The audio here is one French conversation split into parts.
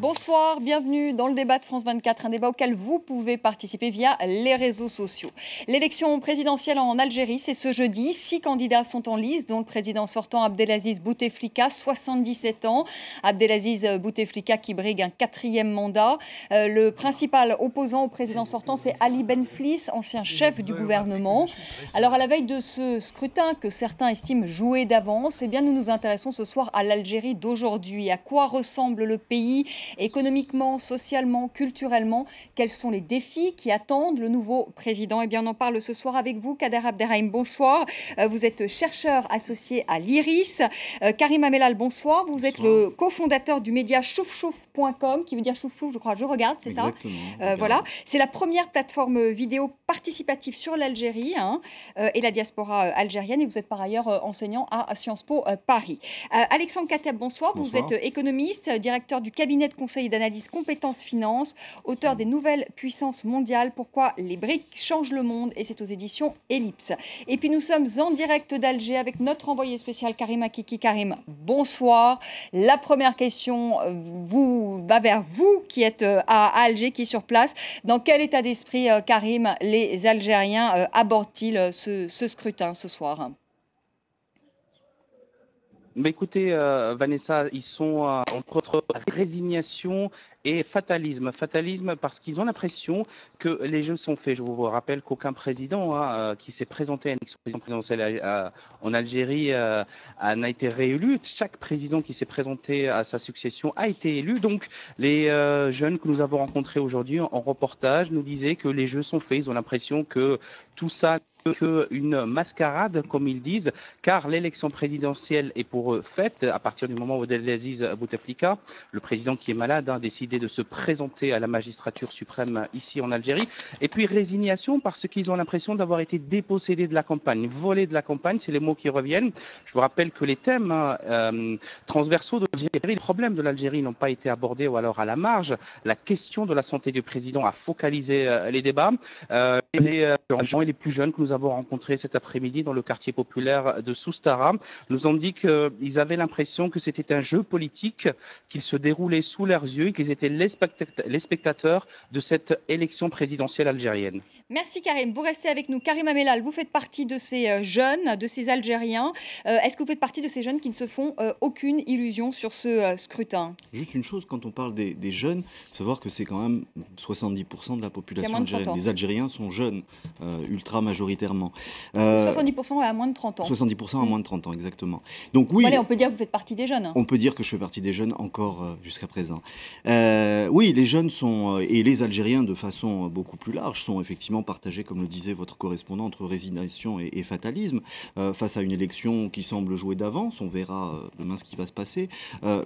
Bonsoir, bienvenue dans le débat de France 24, un débat auquel vous pouvez participer via les réseaux sociaux. L'élection présidentielle en Algérie, c'est ce jeudi. 6 candidats sont en lice, dont le président sortant Abdelaziz Bouteflika, 77 ans. Abdelaziz Bouteflika qui brigue un 4e mandat. Le principal opposant au président sortant, c'est Ali Benflis, ancien chef du gouvernement. Alors à la veille de ce scrutin que certains estiment joué d'avance, eh bien nous nous intéressons ce soir à l'Algérie d'aujourd'hui. À quoi ressemble le pays économiquement, socialement, culturellement? Quels sont les défis qui attendent le nouveau président? Eh bien, on en parle ce soir avec vous, Kader Abderrahim, bonsoir. Vous êtes chercheur associé à l'IRIS. Karim Amelal, bonsoir. Vous êtes le cofondateur du média choufchouf.com, qui veut dire chouf-chouf, je crois. Je regarde, c'est ça? Exactement. Voilà. C'est la première plateforme vidéo participative sur l'Algérie et la diaspora algérienne. Et vous êtes par ailleurs enseignant à Sciences Po Paris. Alexandre Kateb, bonsoir. Vous êtes économiste, directeur du cabinet de conseil et d'analyse Compétences Finance, auteur des nouvelles puissances mondiales, pourquoi les BRICS changent le monde, et c'est aux éditions Ellipse. Et puis nous sommes en direct d'Alger avec notre envoyé spécial Karim Akiki. Karim, bonsoir. La première question va vers vous qui êtes à Alger, qui est sur place. Dans quel état d'esprit, Karim, les Algériens abordent-ils ce scrutin ce soir ? Mais écoutez, Vanessa, ils sont entre résignation et fatalisme. Fatalisme parce qu'ils ont l'impression que les jeux sont faits. Je vous rappelle qu'aucun président qui s'est présenté à une élection présidentielle en Algérie n'a été réélu. Chaque président qui s'est présenté à sa succession a été élu. Donc les jeunes que nous avons rencontrés aujourd'hui en reportage nous disaient que les jeux sont faits. Ils ont l'impression que tout ça qu'une mascarade, comme ils disent, car l'élection présidentielle est pour eux faite à partir du moment où Abdelaziz Bouteflika, le président qui est malade, a décidé de se présenter à la magistrature suprême ici en Algérie. Et puis résignation parce qu'ils ont l'impression d'avoir été dépossédés de la campagne, volés de la campagne, c'est les mots qui reviennent. Je vous rappelle que les thèmes transversaux de l'Algérie, les problèmes de l'Algérie n'ont pas été abordés ou alors à la marge. La question de la santé du président a focalisé les débats. Les gens et les plus jeunes que nous avons rencontrés cet après-midi dans le quartier populaire de Soustara nous ont dit qu'ils avaient l'impression que c'était un jeu politique, qu'il se déroulait sous leurs yeux et qu'ils étaient les spectateurs de cette élection présidentielle algérienne. Merci Karim. Vous restez avec nous. Karim Amelal, vous faites partie de ces jeunes, de ces Algériens. Est-ce que vous faites partie de ces jeunes qui ne se font aucune illusion sur ce scrutin? Juste une chose, quand on parle des jeunes, il faut savoir que c'est quand même 70% de la population algérienne. Les Algériens sont jeunes, ultra majoritairement. 70% à moins de 30 ans. 70% à moins de 30 ans, exactement. Donc oui, allez, on peut dire que vous faites partie des jeunes. On peut dire que je fais partie des jeunes encore jusqu'à présent. Oui, les jeunes sont, et les Algériens de façon beaucoup plus large, sont effectivement partagés, comme le disait votre correspondant, entre résignation et fatalisme, face à une élection qui semble jouer d'avance. On verra demain ce qui va se passer.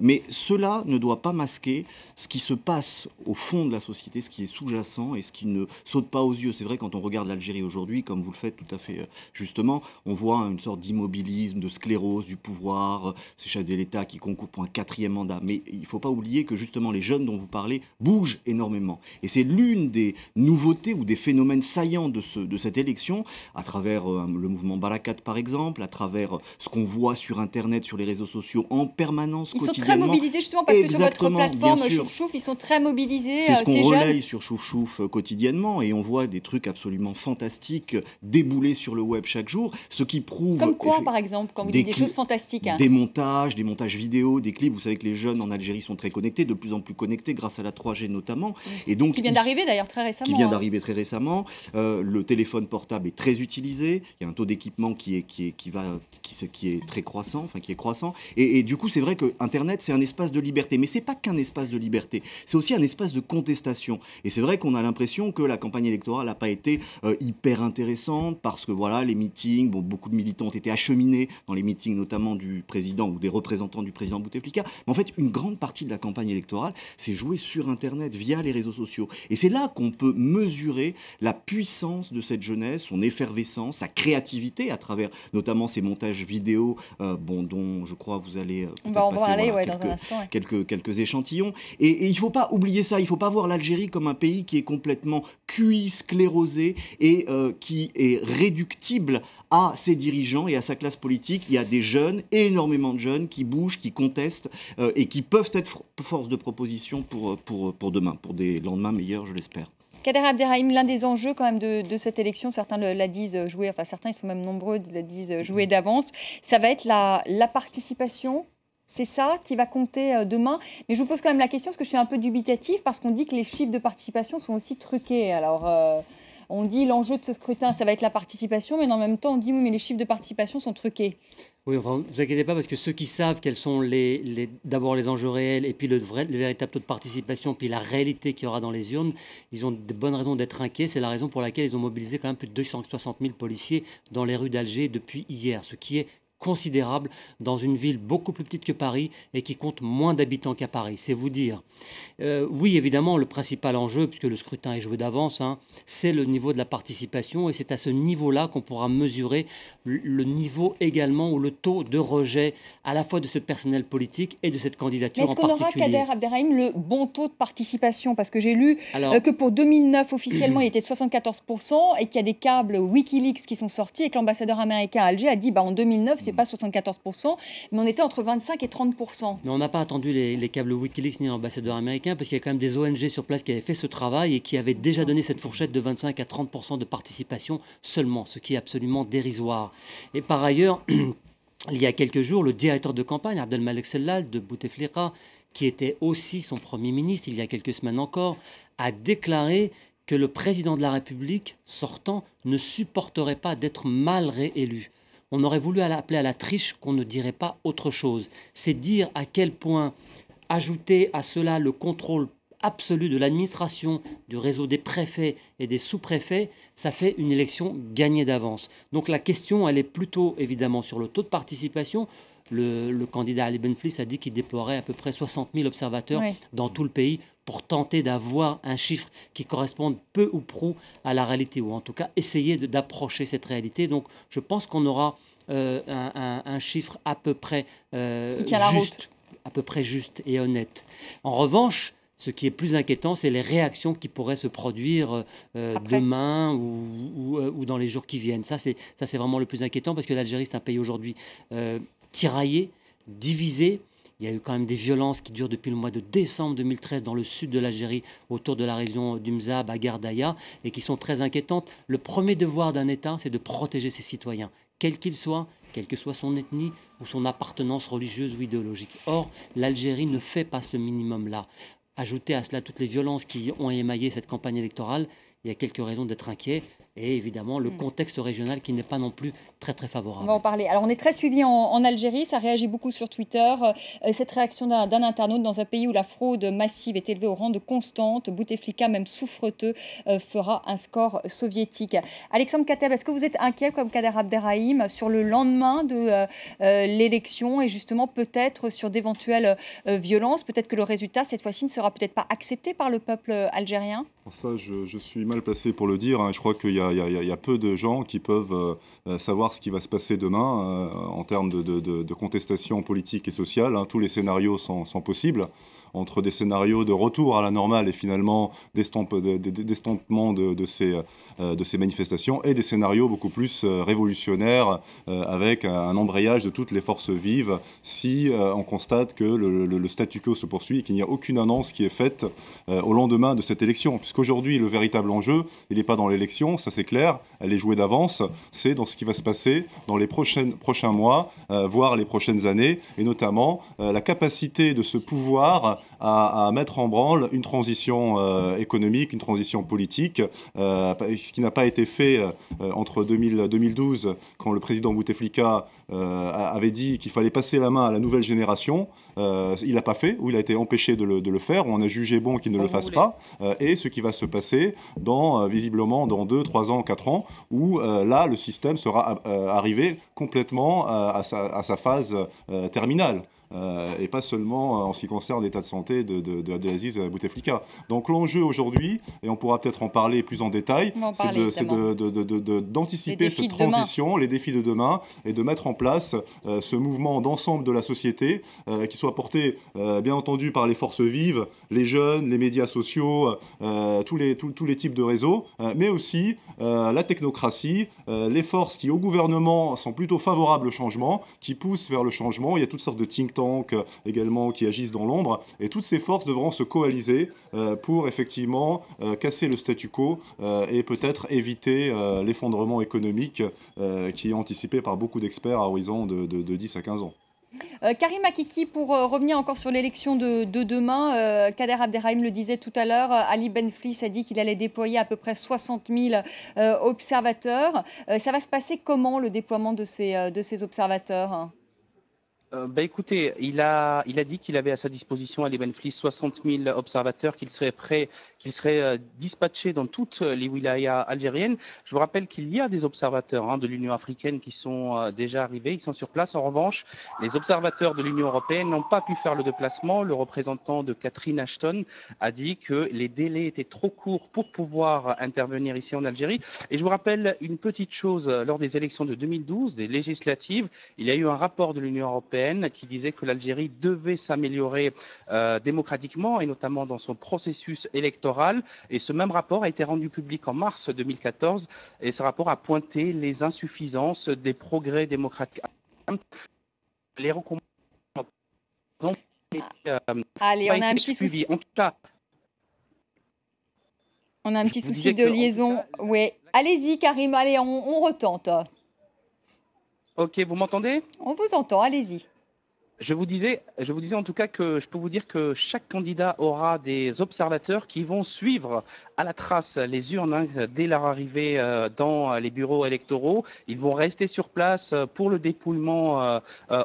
Mais cela ne doit pas masquer ce qui se passe au fond de la société, ce qui est sous-jacent et ce qui ne saute pas aux yeux. C'est vrai, quand on regarde l'Algérie aujourd'hui, comme vous le faites tout à fait justement, on voit une sorte d'immobilisme, de sclérose du pouvoir, ce chef de l'État qui concourt pour un 4e mandat. Mais il ne faut pas oublier que justement les jeunes dont vous parlez bougent énormément. Et c'est l'une des nouveautés ou des phénomènes saillants de cette élection, à travers le mouvement Barakat par exemple, à travers ce qu'on voit sur Internet, sur les réseaux sociaux en permanence, quotidiennement. Ils sont très mobilisés justement parce que sur votre plateforme Chouf-Chouf, ils sont très mobilisés. C'est ce qu'on relaye sur Chouf-Chouf quotidiennement et on voit des trucs absolument fantastiques débouler sur le web chaque jour, ce qui prouve... Comme quoi, par exemple, quand vous dites des choses fantastiques Des montages vidéo, des clips. Vous savez que les jeunes en Algérie sont très connectés, de plus en plus connectés, grâce à la 3G notamment. Et donc, qui vient d'arriver d'ailleurs très récemment. Qui vient d'arriver très récemment. Le téléphone portable est très utilisé. Il y a un taux d'équipement qui est très croissant, qui est croissant. Et du coup, c'est vrai que Internet, c'est un espace de liberté. Mais c'est pas qu'un espace de liberté. C'est aussi un espace de contestation. Et c'est vrai qu'on a l'impression que la campagne électorale n'a pas été hyper intéressante parce que voilà, les meetings, beaucoup de militants ont été acheminés dans les meetings notamment du président ou des représentants du président Bouteflika. Mais en fait, une grande partie de la campagne électorale s'est jouée sur Internet, via les réseaux sociaux. Et c'est là qu'on peut mesurer la puissance de cette jeunesse, son effervescence, sa créativité à travers notamment ces montages vidéo, dont je crois vous allez peut-être passer dans un instant, quelques échantillons. Et il ne faut pas oublier ça, il ne faut pas voir l'Algérie comme un pays qui est complètement cuit, sclérosé, imposé et qui est réductible à ses dirigeants et à sa classe politique. Il y a des jeunes, énormément de jeunes, qui bougent, qui contestent et qui peuvent être force de proposition pour demain, pour des lendemains meilleurs, je l'espère. Kader Abderrahim, l'un des enjeux quand même de cette élection, certains la disent jouer, enfin certains, ils sont même nombreux, la disent jouer d'avance, ça va être la participation. C'est ça qui va compter demain. Mais je vous pose quand même la question, parce que je suis un peu dubitative, parce qu'on dit que les chiffres de participation sont aussi truqués. Alors, on dit l'enjeu de ce scrutin, ça va être la participation, mais en même temps, on dit oui, mais les chiffres de participation sont truqués. Oui, enfin, ne vous inquiétez pas, parce que ceux qui savent quels sont d'abord les enjeux réels, et puis le véritable taux de participation, puis la réalité qu'il y aura dans les urnes, ils ont de bonnes raisons d'être inquiets. C'est la raison pour laquelle ils ont mobilisé quand même plus de 260 000 policiers dans les rues d'Alger depuis hier, ce qui est considérable dans une ville beaucoup plus petite que Paris et qui compte moins d'habitants qu'à Paris, c'est vous dire. Oui, évidemment, le principal enjeu, puisque le scrutin est joué d'avance, c'est le niveau de la participation, et c'est à ce niveau-là qu'on pourra mesurer le niveau également, ou le taux de rejet à la fois de ce personnel politique et de cette candidature en particulier. Est-ce qu'on aura, Kader Abderrahim, le bon taux de participation? Parce que j'ai lu que pour 2009, officiellement, il était de 74%, et qu'il y a des câbles Wikileaks qui sont sortis, et que l'ambassadeur américain à Alger a dit en 2009, c'est pas 74%, mais on était entre 25 et 30%. Mais on n'a pas attendu les câbles Wikileaks ni l'ambassadeur américain, parce qu'il y a quand même des ONG sur place qui avaient fait ce travail et qui avaient déjà donné cette fourchette de 25 à 30% de participation seulement, ce qui est absolument dérisoire. Et par ailleurs, il y a quelques jours, le directeur de campagne, Abdelmalek Sellal de Bouteflika, qui était aussi son Premier ministre il y a quelques semaines encore, a déclaré que le président de la République sortant ne supporterait pas d'être mal réélu. On aurait voulu appeler à la triche qu'on ne dirait pas autre chose. C'est dire à quel point ajouter à cela le contrôle absolu de l'administration, du réseau des préfets et des sous-préfets, ça fait une élection gagnée d'avance. Donc la question, elle est plutôt évidemment sur le taux de participation. Le candidat Ali Benflis a dit qu'il déploierait à peu près 60 000 observateurs dans tout le pays pour tenter d'avoir un chiffre qui corresponde peu ou prou à la réalité, ou en tout cas essayer d'approcher cette réalité. Donc je pense qu'on aura un chiffre à peu près juste, à peu près juste et honnête. En revanche, ce qui est plus inquiétant, c'est les réactions qui pourraient se produire demain ou dans les jours qui viennent. Ça, c'est vraiment le plus inquiétant, parce que l'Algérie, c'est un pays aujourd'hui tiraillé, divisé. Il y a eu quand même des violences qui durent depuis le mois de décembre 2013 dans le sud de l'Algérie, autour de la région d'Umzab, à Gardaya, et qui sont très inquiétantes. Le premier devoir d'un État, c'est de protéger ses citoyens, quels qu'ils soient, quelle que soit son ethnie ou son appartenance religieuse ou idéologique. Or, l'Algérie ne fait pas ce minimum-là. Ajouter à cela toutes les violences qui ont émaillé cette campagne électorale, il y a quelques raisons d'être inquiet. Et évidemment, le contexte régional qui n'est pas non plus très, très favorable. On va en parler. Alors, on est très suivi en Algérie. Ça réagit beaucoup sur Twitter. Cette réaction d'un internaute dans un pays où la fraude massive est élevée au rang de constante. Bouteflika, même souffreteux, fera un score soviétique. Alexandre Kateb, est-ce que vous êtes inquiet, comme Kader Abderrahim, sur le lendemain de l'élection et justement peut-être sur d'éventuelles violences? Peut-être que le résultat, cette fois-ci, ne sera peut-être pas accepté par le peuple algérien? Ça, je suis mal placé pour le dire. Je crois qu'il y a peu de gens qui peuvent savoir ce qui va se passer demain en termes de contestation politique et sociale. Tous les scénarios sont possibles. Entre des scénarios de retour à la normale et finalement d'estompement de ces manifestations, et des scénarios beaucoup plus révolutionnaires avec un embrayage de toutes les forces vives si on constate que le statu quo se poursuit et qu'il n'y a aucune annonce qui est faite au lendemain de cette élection. Puisqu'aujourd'hui, le véritable enjeu, il n'est pas dans l'élection, ça c'est clair, elle est jouée d'avance, c'est dans ce qui va se passer dans les prochains mois, voire les prochaines années, et notamment la capacité de ce pouvoir à mettre en branle une transition économique, une transition politique, ce qui n'a pas été fait entre 2012, quand le président Bouteflika avait dit qu'il fallait passer la main à la nouvelle génération. Il l'a pas fait, ou il a été empêché de le faire, ou on a jugé bon qu'il ne le fasse pas, et ce qui va se passer visiblement dans 2, 3 ans, 4 ans, où là, le système sera arrivé complètement à sa phase terminale. et pas seulement en ce qui concerne l'état de santé de Abdelaziz Bouteflika. Donc l'enjeu aujourd'hui, et on pourra peut-être en parler plus en détail, c'est d'anticiper cette transition, les défis de demain, et de mettre en place ce mouvement d'ensemble de la société qui soit porté bien entendu par les forces vives, les jeunes, les médias sociaux, tous les types de réseaux, mais aussi la technocratie, les forces qui au gouvernement sont plutôt favorables au changement, qui poussent vers le changement. Il y a toutes sortes de think tanks également qui agissent dans l'ombre, et toutes ces forces devront se coaliser pour effectivement casser le statu quo et peut-être éviter l'effondrement économique qui est anticipé par beaucoup d'experts à horizon de 10 à 15 ans. Karim Akiki, pour revenir encore sur l'élection de demain, Kader Abderrahim le disait tout à l'heure, Ali Benflis a dit qu'il allait déployer à peu près 60 000 observateurs. Ça va se passer comment, le déploiement de ces observateurs ? Écoutez, il a dit qu'il avait à sa disposition, Ali Benflis, 60 000 observateurs, qu'ils seraient dispatchés dans toutes les wilayas algériennes. Je vous rappelle qu'il y a des observateurs de l'Union africaine qui sont déjà arrivés, ils sont sur place. En revanche, les observateurs de l'Union européenne n'ont pas pu faire le déplacement. Le représentant de Catherine Ashton a dit que les délais étaient trop courts pour pouvoir intervenir ici en Algérie. Et je vous rappelle une petite chose, lors des élections de 2012, des législatives, il y a eu un rapport de l'Union européenne qui disait que l'Algérie devait s'améliorer démocratiquement et notamment dans son processus électoral. Et ce même rapport a été rendu public en mars 2014 et ce rapport a pointé les insuffisances des progrès démocratiques. Les recommandations allez, on a un petit souci. En tout cas, on a un petit souci de liaison. Oui, allez-y Karim, allez, on retente. Ok, vous m'entendez ? On vous entend, allez-y. Je vous disais en tout cas que je peux vous dire que chaque candidat aura des observateurs qui vont suivre à la trace les urnes dès leur arrivée dans les bureaux électoraux. Ils vont rester sur place pour le dépouillement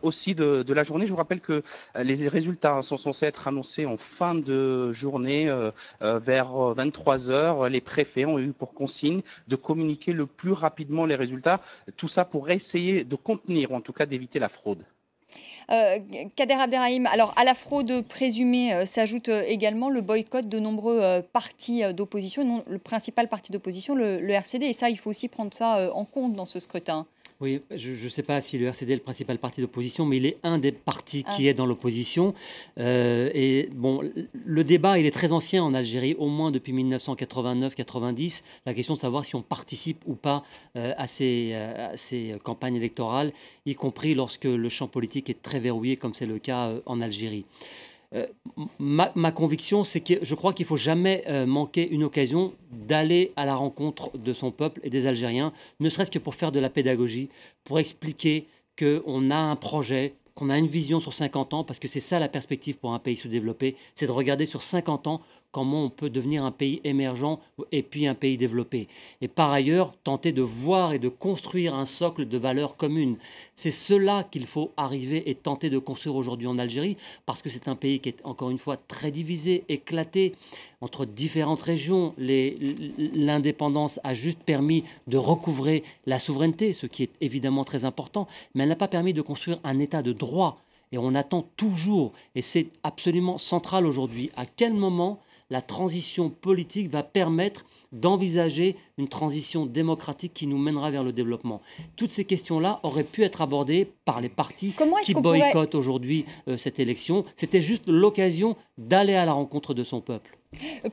aussi de la journée. Je vous rappelle que les résultats sont censés être annoncés en fin de journée vers 23 h. Les préfets ont eu pour consigne de communiquer le plus rapidement les résultats. Tout ça pour essayer de contenir ou en tout cas d'éviter la fraude. Kader Abderrahim, alors à la fraude présumée s'ajoute également le boycott de nombreux partis d'opposition, le principal parti d'opposition, le RCD, et ça, il faut aussi prendre ça en compte dans ce scrutin. Oui, je ne sais pas si le RCD est le principal parti d'opposition, mais il est un des partis qui est dans l'opposition. Et bon, le débat, il est très ancien en Algérie, au moins depuis 1989-90. La question de savoir si on participe ou pas à ces campagnes électorales, y compris lorsque le champ politique est très verrouillé, comme c'est le cas en Algérie. Ma conviction, c'est que je crois qu'il ne faut jamais manquer une occasion d'aller à la rencontre de son peuple et des Algériens, ne serait-ce que pour faire de la pédagogie, pour expliquer qu'on a un projet, qu'on a une vision sur 50 ans, parce que c'est ça la perspective pour un pays sous-développé, c'est de regarder sur 50 ans comment on peut devenir un pays émergent et puis un pays développé. Et par ailleurs, tenter de voir et de construire un socle de valeurs communes. C'est cela qu'il faut arriver et tenter de construire aujourd'hui en Algérie, parce que c'est un pays qui est encore une fois très divisé, éclaté entre différentes régions. L'indépendance a juste permis de recouvrer la souveraineté, ce qui est évidemment très important, mais elle n'a pas permis de construire un état de droit. Et on attend toujours, et c'est absolument central aujourd'hui, à quel moment la transition politique va permettre d'envisager une transition démocratique qui nous mènera vers le développement. Toutes ces questions-là auraient pu être abordées par les partis qui boycottent aujourd'hui cette élection. C'était juste l'occasion d'aller à la rencontre de son peuple.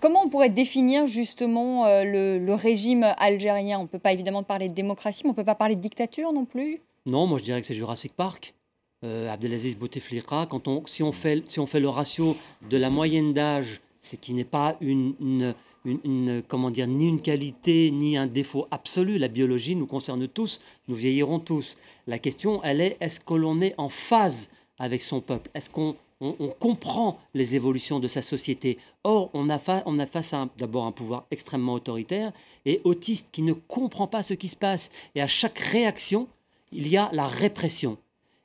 Comment on pourrait définir justement le régime algérien ? On ne peut pas évidemment parler de démocratie, mais on ne peut pas parler de dictature non plus ? Non, moi je dirais que c'est Jurassic Park. Abdelaziz Bouteflika, si on fait le ratio de la moyenne d'âge, c'est qui n'est pas comment dire, ni une qualité ni un défaut absolu. La biologie nous concerne tous, nous vieillirons tous. La question, elle est, est-ce que l'on est en phase avec son peuple ? Est-ce qu'on comprend les évolutions de sa société ? Or, on a face à d'abord un pouvoir extrêmement autoritaire et autiste qui ne comprend pas ce qui se passe. Et à chaque réaction, il y a la répression.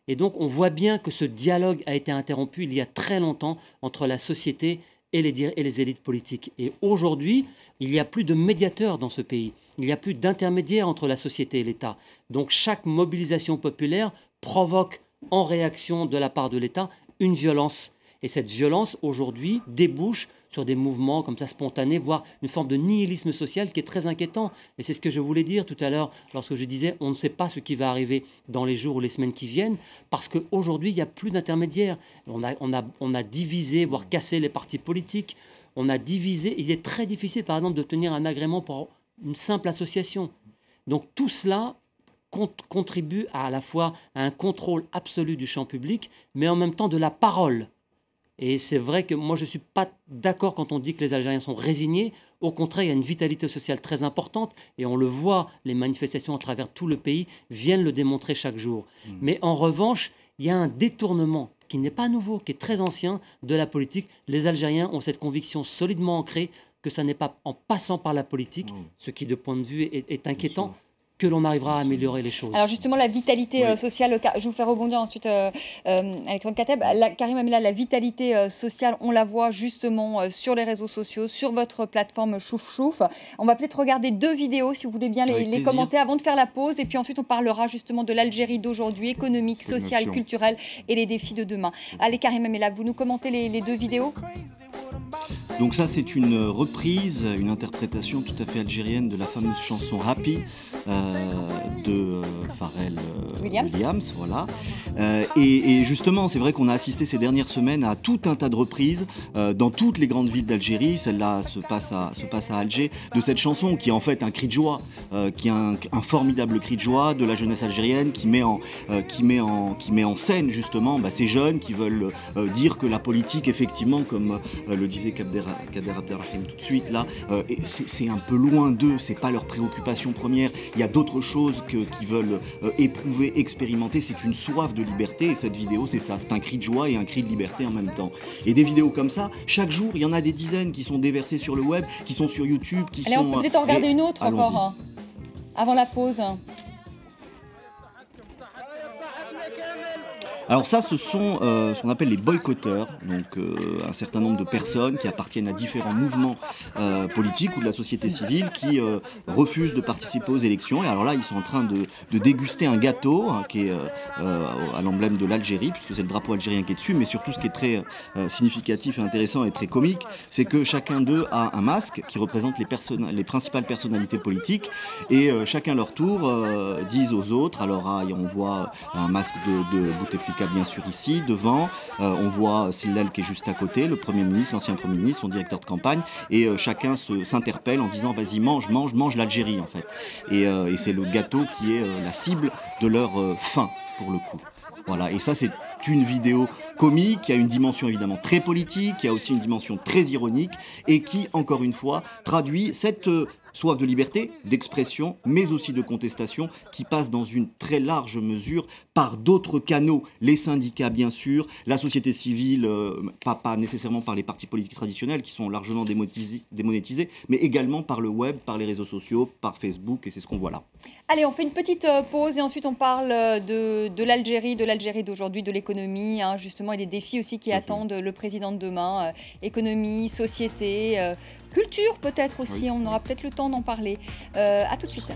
Et donc, on voit bien que ce dialogue a été interrompu il y a très longtemps entre la société et les élites politiques. Et aujourd'hui, il n'y a plus de médiateurs dans ce pays. Il n'y a plus d'intermédiaires entre la société et l'État. Donc chaque mobilisation populaire provoque en réaction de la part de l'État une violence. Et cette violence, aujourd'hui, débouche sur des mouvements comme ça spontanés, voire une forme de nihilisme social qui est très inquiétant. Et c'est ce que je voulais dire tout à l'heure lorsque je disais on ne sait pas ce qui va arriver dans les jours ou les semaines qui viennent, parce qu'aujourd'hui, il n'y a plus d'intermédiaires. On a divisé, voire cassé les partis politiques. On a divisé. Il est très difficile, par exemple, d'obtenir un agrément pour une simple association. Donc tout cela contribue à la fois à un contrôle absolu du champ public, mais en même temps de la parole. Et c'est vrai que moi, je ne suis pas d'accord quand on dit que les Algériens sont résignés. Au contraire, il y a une vitalité sociale très importante et on le voit, les manifestations à travers tout le pays viennent le démontrer chaque jour. Mais en revanche, il y a un détournement qui n'est pas nouveau, qui est très ancien de la politique. Les Algériens ont cette conviction solidement ancrée que ça n'est pas en passant par la politique, ce qui de point de vue est inquiétant, que l'on arrivera à améliorer les choses. Alors justement, la vitalité sociale, je vous fais rebondir ensuite, Alexandre Kateb. Karim Amela, la vitalité sociale, on la voit justement sur les réseaux sociaux, sur votre plateforme Chouf Chouf. On va peut-être regarder 2 vidéos, si vous voulez bien les commenter avant de faire la pause. Et puis ensuite, on parlera justement de l'Algérie d'aujourd'hui, économique, sociale, culturelle et les défis de demain. Allez, Karim Amela, vous nous commentez les 2 vidéos ? Donc ça, c'est une reprise, une interprétation tout à fait algérienne de la fameuse chanson Happy de Pharrell Williams, voilà. Et justement, c'est vrai qu'on a assisté ces dernières semaines à tout un tas de reprises dans toutes les grandes villes d'Algérie. Celle-là se passe à Alger, de cette chanson qui est en fait un cri de joie, qui est un formidable cri de joie de la jeunesse algérienne qui met en scène justement ces jeunes qui veulent dire que la politique, effectivement, comme le disait Kader Abdelrahim tout de suite là, c'est un peu loin d'eux, c'est pas leur préoccupation première. Il y a d'autres choses qu'ils veulent éprouver, expérimenter. C'est une soif de liberté et cette vidéo, c'est ça, c'est un cri de joie et un cri de liberté en même temps. Et des vidéos comme ça, chaque jour, il y en a des dizaines qui sont déversées sur le web, qui sont sur YouTube, qui sont... Allez, on peut peut-être en regarder une autre encore, avant la pause. Alors ça, ce sont ce qu'on appelle les boycotteurs, donc un certain nombre de personnes qui appartiennent à différents mouvements politiques ou de la société civile qui refusent de participer aux élections. Et alors là, ils sont en train de déguster un gâteau qui est à l'emblème de l'Algérie, puisque c'est le drapeau algérien qui est dessus, mais surtout ce qui est très significatif et intéressant et très comique, c'est que chacun d'eux a un masque qui représente les principales personnalités politiques, et chacun leur tour disent aux autres, alors on voit un masque de Bouteflika bien sûr ici, devant, on voit Sillal qui est juste à côté, le Premier ministre, l'ancien Premier ministre, son directeur de campagne, et chacun s'interpelle en disant vas-y mange l'Algérie en fait. Et c'est le gâteau qui est la cible de leur faim pour le coup. Voilà, et ça c'est une vidéo comique, qui a une dimension évidemment très politique, qui a aussi une dimension très ironique, et qui, encore une fois, traduit cette soif de liberté, d'expression, mais aussi de contestation, qui passe dans une très large mesure par d'autres canaux, les syndicats bien sûr, la société civile, pas nécessairement par les partis politiques traditionnels qui sont largement démonétisés, mais également par le web, par les réseaux sociaux, par Facebook, et c'est ce qu'on voit là. Allez, on fait une petite pause et ensuite on parle de l'Algérie d'aujourd'hui, de l'économie, justement, et des défis aussi qui attendent le président de demain, économie, société, culture peut-être aussi, on aura peut-être le temps d'en parler. À tout de suite.